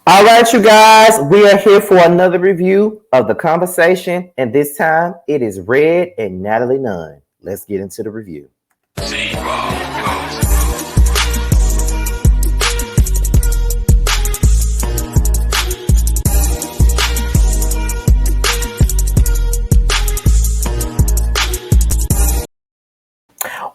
All right, you guys, we are here for another review of The Conversation, and this time it is Red and Natalie Nunn. Let's get into the review.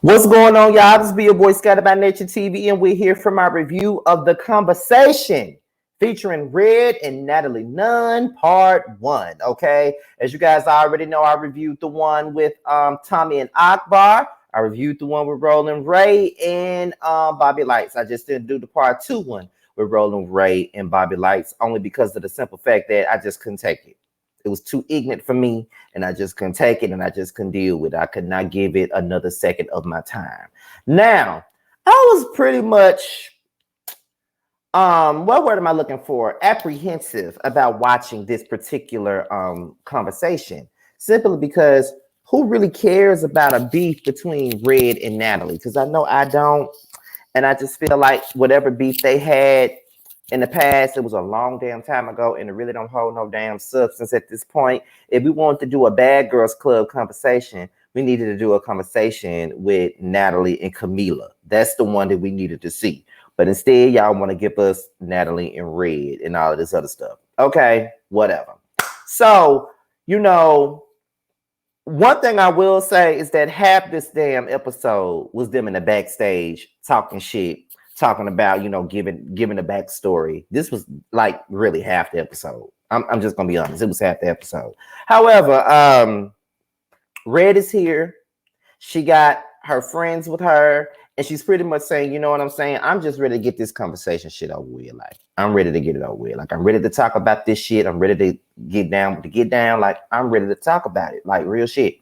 What's going on, y'all? This be your boy Scattered by Nature TV, and we're here from our review of The Conversation, featuring Red and Natalie Nunn, part 1. Okay, as you guys already know, I reviewed the one with Tommy and Akbar. I reviewed the one with Roland Ray and Bobby Lights. I just didn't do the part 2 one with Roland Ray and Bobby Lights, only because of the simple fact that I just couldn't take it. It was too ignorant for me, and I just couldn't take it, and I just couldn't deal with it. I could not give it another second of my time. Now, I was pretty much, what word am I looking for? Apprehensive about watching this particular conversation, simply because who really cares about a beef between Red and Natalie? Because I know I don't, and I just feel like whatever beef they had in the past, it was a long damn time ago, and it really don't hold no damn substance at this point. If we wanted to do a Bad Girls Club conversation, we needed to do a conversation with Natalie and Camila. That's the one that we needed to see. But instead, y'all want to give us Natalie and Red and all of this other stuff. Okay, whatever. So, one thing I will say is that half this damn episode was them in the backstage talking shit, talking about, giving the backstory. This was like really half the episode. I'm just gonna be honest. It was half the episode. However, Red is here. She got her friends with her, and she's pretty much saying, you know what I'm saying? I'm just ready to get this conversation shit over with. Like, I'm ready to get it over with. Like, I'm ready to talk about this shit. I'm ready to get down. Like, I'm ready to talk about it. Like, real shit.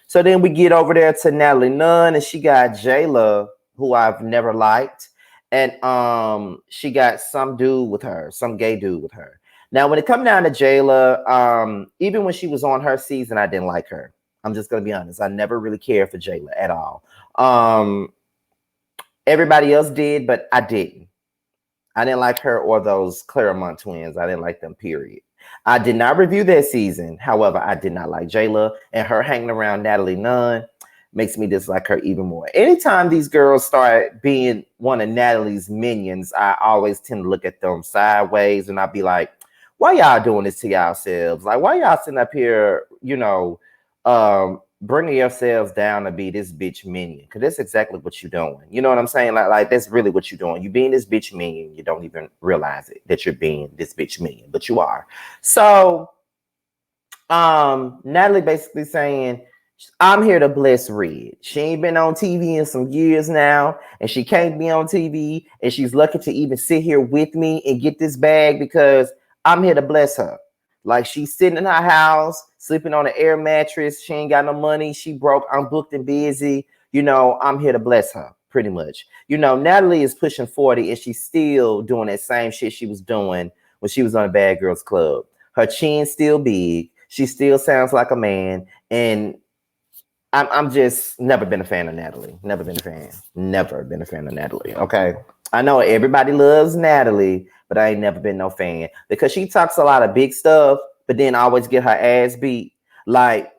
So then we get over there to Natalie Nunn, and she got Jayla, who I've never liked. And she got some dude with her, some gay dude with her. Now, when it comes down to Jayla, even when she was on her season, I didn't like her. I'm just gonna be honest. I never really cared for Jayla at all. Everybody else did, but I didn't. I didn't like her or those Claremont twins. I didn't like them, period. I did not review that season. However, I did not like Jayla, and her hanging around Natalie Nunn makes me dislike her even more. Anytime these girls start being one of Natalie's minions, I always tend to look at them sideways, and I'll be like, why y'all doing this to yourselves? Like, why y'all sitting up here, bringing yourselves down to be this bitch minion? Because that's exactly what you're doing. You know what I'm saying? Like that's really what you're doing. You're being this bitch minion. You don't even realize it, that you're being this bitch minion, but you are. So Natalie basically saying, I'm here to bless Red. She ain't been on TV in some years now, and she can't be on TV, and she's lucky to even sit here with me and get this bag because I'm here to bless her. Like, she's sitting in her house, sleeping on an air mattress. She ain't got no money. She broke. I'm booked and busy. I'm here to bless her, pretty much. Natalie is pushing 40, and she's still doing that same shit she was doing when she was on a Bad Girls Club. Her chin's still big. She still sounds like a man, and I'm just never been a fan of Natalie. Never been a fan of Natalie. Okay. I know everybody loves Natalie, but I ain't never been no fan because she talks a lot of big stuff, but then always get her ass beat. Like,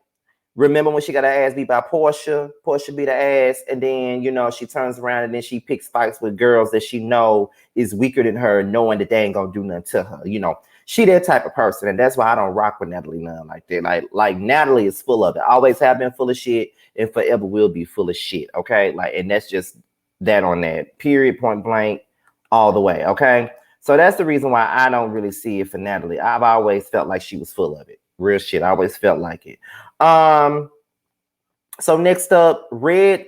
remember when she got her ass beat by Portia? Portia beat her ass, and then, she turns around and then she picks fights with girls that she know is weaker than her, knowing that they ain't gonna do nothing to her. She that type of person, and that's why I don't rock with Natalie Nunn like that. Like Natalie is full of it. Always have been full of shit, and forever will be full of shit. Okay, and that's just that on that. Period. Point blank, all the way. Okay, so that's the reason why I don't really see it for Natalie. I've always felt like she was full of it. Real shit. I always felt like it. So next up, Red.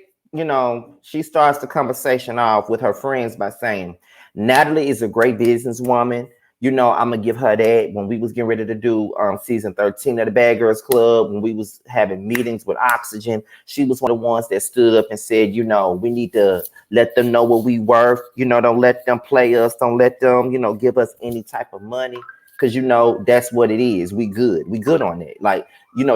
She starts the conversation off with her friends by saying, Natalie is a great businesswoman. I'm gonna give her that. When we was getting ready to do season 13 of the Bad Girls Club, when we was having meetings with Oxygen, she was one of the ones that stood up and said, we need to let them know what we worth. Don't let them play us. Don't let them, give us any type of money. Because, that's what it is. We good on it. Like,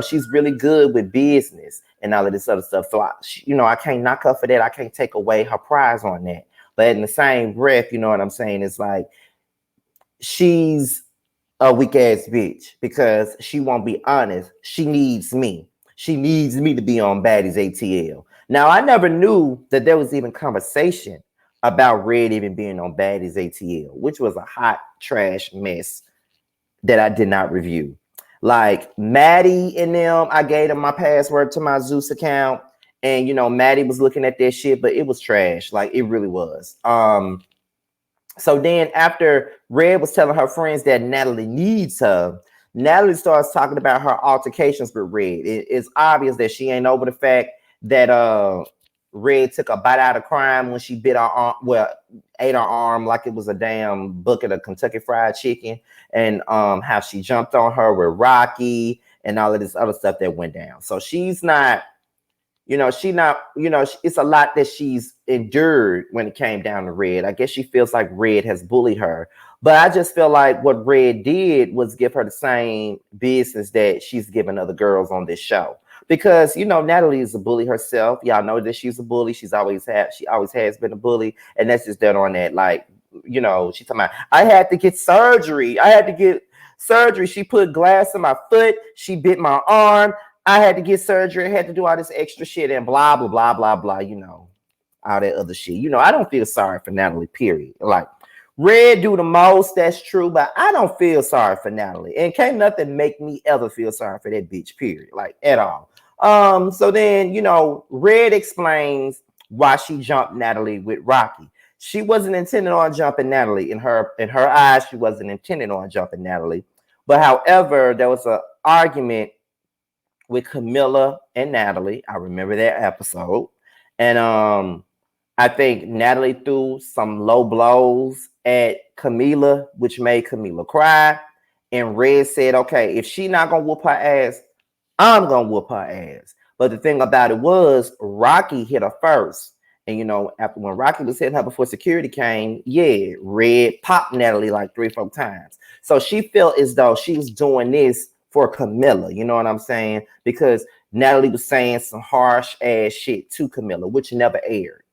she's really good with business and all of this other stuff. So, I can't knock her for that. I can't take away her prize on that. But in the same breath, you know what I'm saying? It's like, she's a weak ass bitch because she won't be honest. She needs me. She needs me to be on Baddies ATL. Now, I never knew that there was even conversation about Red even being on Baddies ATL, which was a hot trash mess that I did not review. Like Maddie and them, I gave them my password to my Zeus account, and Maddie was looking at that shit, but it was trash. Like it really was. So then after Red was telling her friends that Natalie needs her, Natalie starts talking about her altercations with Red. It's obvious that she ain't over the fact that Red took a bite out of crime when she bit her arm, well, ate her arm like it was a damn bucket of Kentucky Fried Chicken, and how she jumped on her with Rocky and all of this other stuff that went down. So she's not, it's a lot that she's endured when it came down to Red. I guess she feels like Red has bullied her. But I just feel like what Red did was give her the same business that she's given other girls on this show. Because Natalie is a bully herself. Y'all know that she's a bully. She always has been a bully, and that's just done on that. Like, she's talking about, I had to get surgery. She put glass in my foot. She bit my arm. I had to get surgery. I had to do all this extra shit and blah blah blah blah blah. All that other shit. I don't feel sorry for Natalie. Period. Like, Red do the most, that's true, but I don't feel sorry for Natalie. And can't nothing make me ever feel sorry for that bitch, period. Like, at all. So then, Red explains why she jumped Natalie with Rocky. She wasn't intending on jumping Natalie. In her eyes, she wasn't intending on jumping Natalie. But however, there was an argument with Camilla and Natalie. I remember that episode. And I think Natalie threw some low blows at Camila, which made Camila cry. And Red said, okay, if she not going to whoop her ass, I'm going to whoop her ass. But the thing about it was Rocky hit her first. And, after when Rocky was hitting her before security came, yeah, Red popped Natalie like 3-4 times. So she felt as though she was doing this for Camilla. You know what I'm saying? Because Natalie was saying some harsh ass shit to Camilla, which never aired.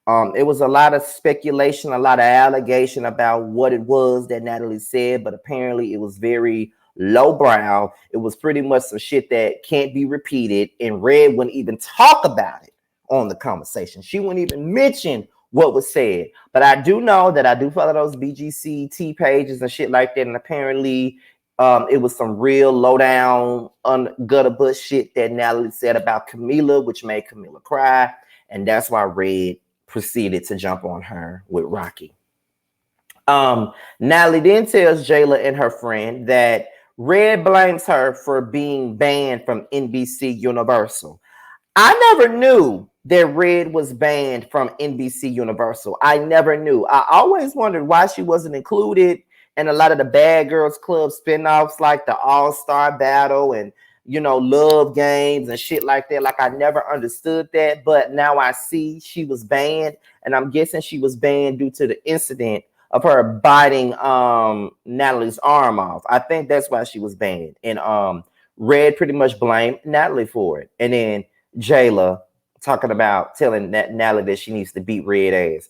It was a lot of speculation, a lot of allegation about what it was that Natalie said, but apparently it was very lowbrow. It was pretty much some shit that can't be repeated, and Red wouldn't even talk about it on the conversation. She wouldn't even mention what was said. But I do know that I do follow those BGCT pages and shit like that, and apparently it was some real low down, gutter butt shit that Natalie said about Camila, which made Camila cry. And that's why Red proceeded to jump on her with Rocky. Natalie then tells Jayla and her friend that Red blames her for being banned from NBC Universal. I never knew that Red was banned from NBC Universal. I never knew. I always wondered why she wasn't included in a lot of the Bad Girls Club spinoffs, like the All-Star Battle and Love Games and shit like that. Like, I never understood that, but now I see she was banned, and I'm guessing she was banned due to the incident of her biting Natalie's arm off. I think that's why she was banned. And Red pretty much blamed Natalie for it. And then Jayla talking about telling Natalie that she needs to beat Red ass.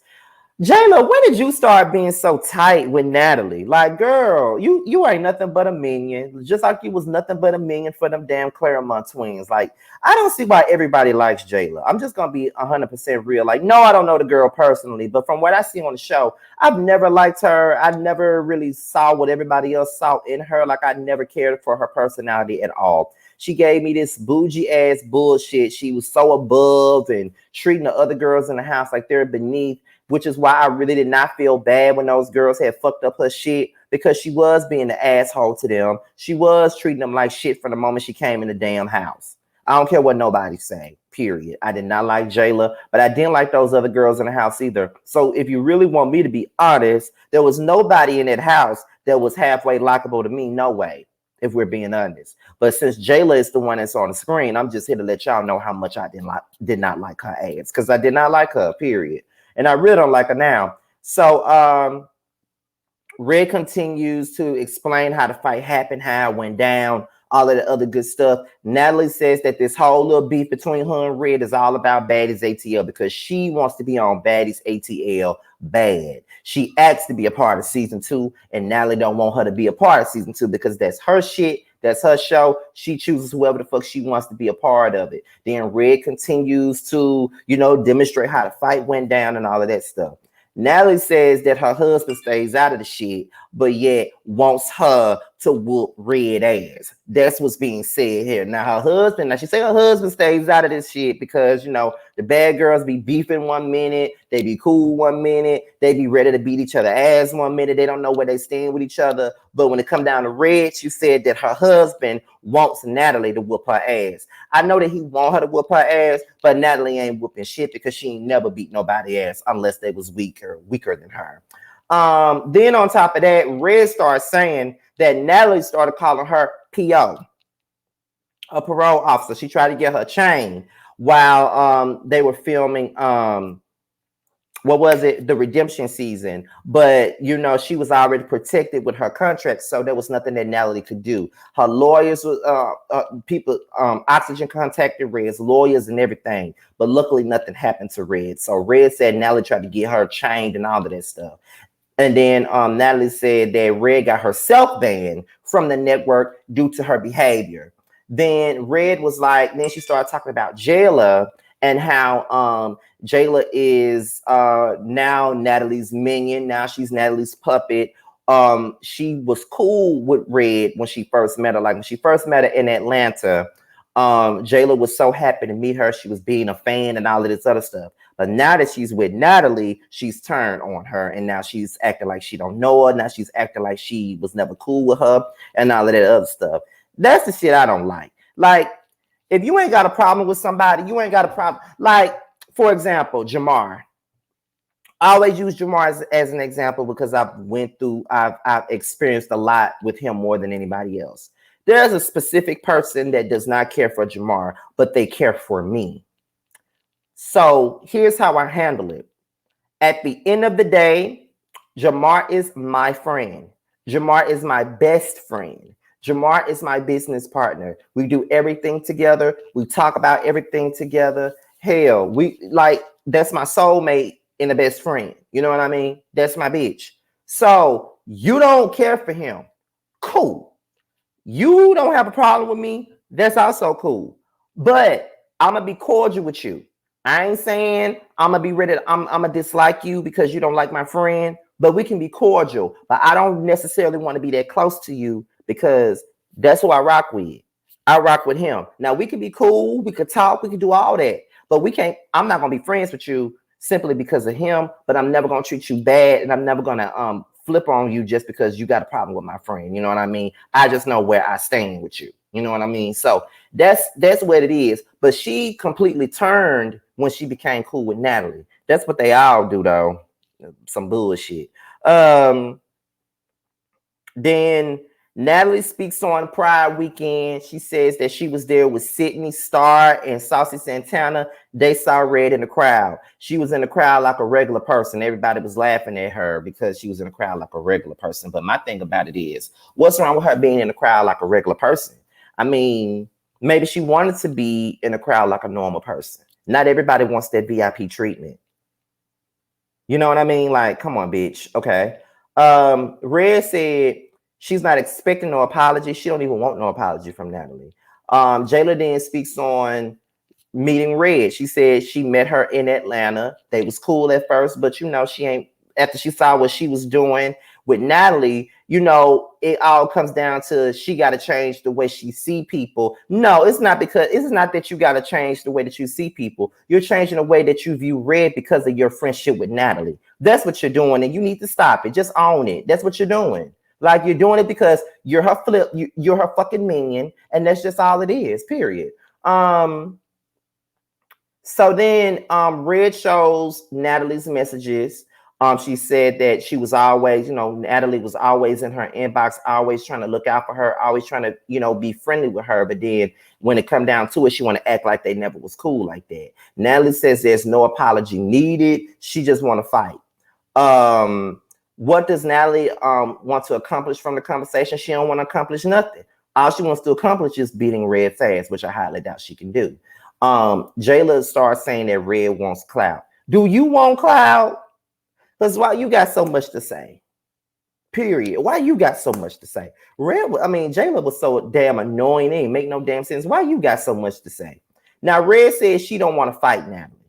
Jayla, when did you start being so tight with Natalie? Like, girl, you ain't nothing but a minion. Just like you was nothing but a minion for them damn Claremont twins. Like, I don't see why everybody likes Jayla. I'm just going to be 100% real. Like, no, I don't know the girl personally, but from what I see on the show, I've never liked her. I never really saw what everybody else saw in her. Like, I never cared for her personality at all. She gave me this bougie ass bullshit. She was so above and treating the other girls in the house like they're beneath, which is why I really did not feel bad when those girls had fucked up her shit, because she was being the asshole to them. She was treating them like shit from the moment she came in the damn house. I don't care what nobody say, period. I did not like Jayla, but I didn't like those other girls in the house either. So if you really want me to be honest, there was nobody in that house that was halfway likable to me, no way, if we're being honest. But since Jayla is the one that's on the screen, I'm just here to let y'all know how much I did not like her ass, because I did not like her, period. And I really don't like her now. So Red continues to explain how the fight happened, how it went down. all of the other good stuff. Natalie says that this whole little beef between her and Red is all about Baddies ATL because she wants to be on Baddies ATL bad. She asked to be a part of season 2, and Natalie don't want her to be a part of season 2 because that's her shit. That's her show. She chooses whoever the fuck she wants to be a part of it. Then Red continues to, demonstrate how the fight went down and all of that stuff. Natalie says that her husband stays out of the shit, but yet wants her to whoop Red ass. That's what's being said here. Now she say her husband stays out of this shit because, the bad girls be beefing 1 minute, they be cool 1 minute, they be ready to beat each other ass 1 minute, they don't know where they stand with each other. But when it come down to Red, she said that her husband wants Natalie to whoop her ass. I know that he want her to whoop her ass, but Natalie ain't whooping shit because she ain't never beat nobody ass unless they was weaker than her. Then on top of that, Red started saying that Natalie started calling her PO, a parole officer. She tried to get her chain while they were filming the redemption season, but she was already protected with her contract, so there was nothing that Natalie could do. Her lawyers was people Oxygen contacted Red's lawyers and everything, but luckily nothing happened to Red. So Red said Natalie tried to get her chained and all of that stuff. And then Natalie said that Red got herself banned from the network due to her behavior. Then Red was like, then she started talking about Jayla and how Jayla is now Natalie's minion. Now she's Natalie's puppet. She was cool with Red when she first met her. Like when she first met her in Atlanta, Jayla was so happy to meet her. She was being a fan and all of this other stuff. But now that she's with Natalie, she's turned on her. And now she's acting like she don't know her. Now she's acting like she was never cool with her and all of that other stuff. That's the shit I don't like. Like, if you ain't got a problem with somebody, you ain't got a problem. Like, for example, Jamar. I always use Jamar as an example because I've experienced a lot with him more than anybody else. There's a specific person that does not care for Jamar, but they care for me. So here's how I handle it. At the end of the day, Jamar is my friend. Jamar is my best friend. Jamar is my business partner. We do everything together. We talk about everything together. Hell, that's my soulmate and the best friend. You know what I mean? That's my bitch. So you don't care for him. Cool. You don't have a problem with me. That's also cool. But I'm going to be cordial with you. I ain't saying I'm going to be ready. I'm going to dislike you because you don't like my friend. But we can be cordial. But I don't necessarily want to be that close to you because that's who I rock with. I rock with him. Now, we can be cool. We could talk. We can do all that. But I'm not going to be friends with you simply because of him. But I'm never going to treat you bad. And I'm never going to flip on you just because you got a problem with my friend. You know what I mean? I just know where I stand with you. You know what I mean? So that's what it is. But she completely turned when she became cool with Natalie. That's what they all do, though. Some bullshit. Then Natalie speaks on Pride Weekend. She says that she was there with Sydney Starr and Saucy Santana. They saw Red in the crowd. She was in the crowd like a regular person. Everybody was laughing at her because she was in the crowd like a regular person. But my thing about it is, what's wrong with her being in the crowd like a regular person? I mean, maybe she wanted to be in the crowd like a normal person. Not everybody wants that VIP treatment. You know what I mean? Like, come on, bitch. Okay. Red said she's not expecting no apology. She don't even want no apology from Natalie. Jayla then speaks on meeting Red. She said she met her in Atlanta. They was cool at first, but she ain't, after she saw what she was doing with Natalie, it all comes down to she got to change the way she see people. No, it's not that you got to change the way that you see people. You're changing the way that you view Red because of your friendship with Natalie. That's what you're doing, and you need to stop it. Just own it. That's what you're doing. Like, you're doing it because you're her fucking minion, and that's just all it is, period. So then Red shows Natalie's messages. She said that she was always, Natalie was always in her inbox, always trying to look out for her, always trying to, be friendly with her. But then when it come down to it, she want to act like they never was cool like that. Natalie says there's no apology needed. She just want to fight. What does Natalie want to accomplish from the conversation? She don't want to accomplish nothing. All she wants to accomplish is beating Red's ass, which I highly doubt she can do. Jayla starts saying that Red wants clout. Do you want clout? Because why you got so much to say? Period. Why you got so much to say? Jayla was so damn annoying. It ain't make no damn sense. Why you got so much to say? Now, Red says she don't want to fight Natalie.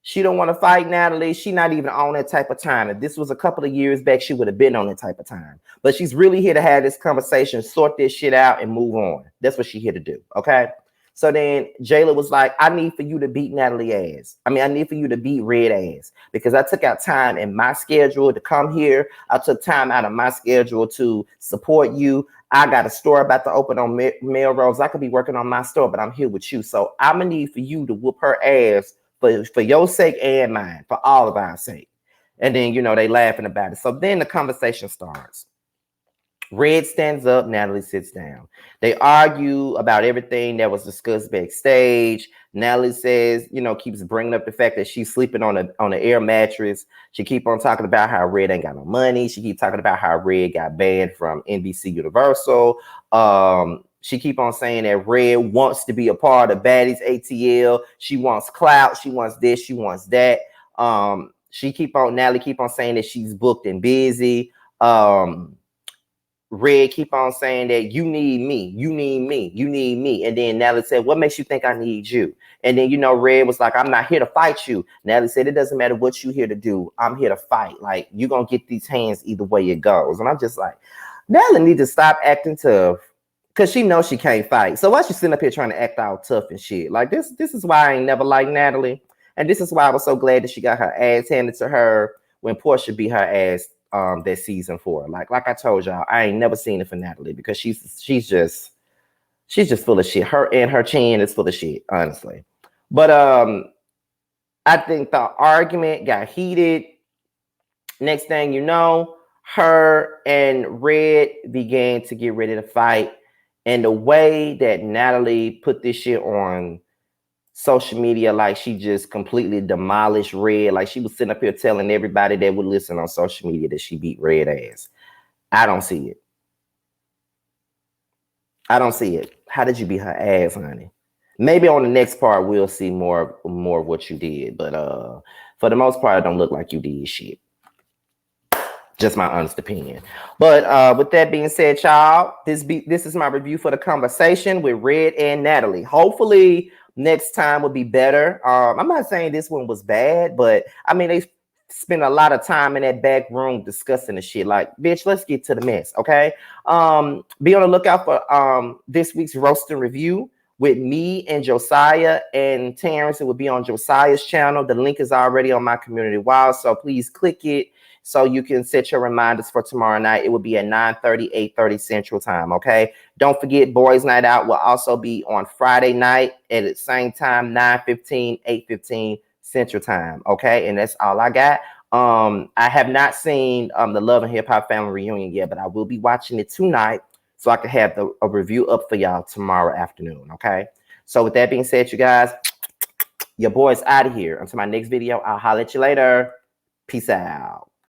She don't want to fight Natalie. She not even on that type of time. If this was a couple of years back, she would have been on that type of time. But she's really here to have this conversation, sort this shit out, and move on. That's what she's here to do. Okay. So then Jayla was like, I need for you to beat Natalie ass. I need for you to beat Red ass, because I took out time in my schedule to come here. I took time out of my schedule to support you. I got a store about to open on Melrose. I could be working on my store, but I'm here with you. So I'm going to need for you to whoop her ass for your sake and mine, for all of our sake. And then, they laughing about it. So then the conversation starts. Red stands up, Natalie sits down. They argue about everything that was discussed backstage. Natalie says, keeps bringing up the fact that she's sleeping on an air mattress. She keep on talking about how Red ain't got no money. She keep talking about how Red got banned from NBC Universal. She keep on saying that Red wants to be a part of Baddies ATL. She wants clout. She wants this. She wants that. Natalie keep on saying that she's booked and busy. Red keep on saying that you need me, you need me, you need me. And then Natalie said, what makes you think I need you? And then, Red was like, I'm not here to fight you. Natalie said, it doesn't matter what you here to do. I'm here to fight. Like, you're going to get these hands either way it goes. And I'm just like, Natalie need to stop acting tough, because she knows she can't fight. So why she sitting up here trying to act all tough and shit? Like, this is why I ain't never liked Natalie. And this is why I was so glad that she got her ass handed to her when Portia beat her ass that season 4. Like I told y'all, I ain't never seen it for Natalie, because she's just full of shit. Her chin is full of shit, honestly. But I think the argument got heated. Next thing you know, her and Red began to get ready to fight. And the way that Natalie put this shit on social media, like she just completely demolished Red. Like she was sitting up here telling everybody that would listen on social media that she beat Red ass. I don't see it. I don't see it. How did you beat her ass, honey? Maybe on the next part we'll see more of what you did, but for the most part, it don't look like you did shit. Just my honest opinion. But with that being said, y'all, this is my review for the conversation with Red and Natalie. Hopefully next time will be better. I'm not saying this one was bad, but they spent a lot of time in that back room discussing the shit. Like, bitch, let's get to the mess, okay? Be on the lookout for this week's roast and review with me and Josiah and Terrence. It will be on Josiah's channel. The link is already on my community wall, so please click it so you can set your reminders for tomorrow night. It will be at 9:30, 8:30 Central Time, okay? Don't forget, Boys Night Out will also be on Friday night at the same time, 9:15, 8:15 Central Time, okay? And that's all I got. I have not seen the Love and Hip Hop Family Reunion yet, but I will be watching it tonight so I can have a review up for y'all tomorrow afternoon, okay? So with that being said, you guys, your boy's out of here. Until my next video, I'll holler at you later. Peace out.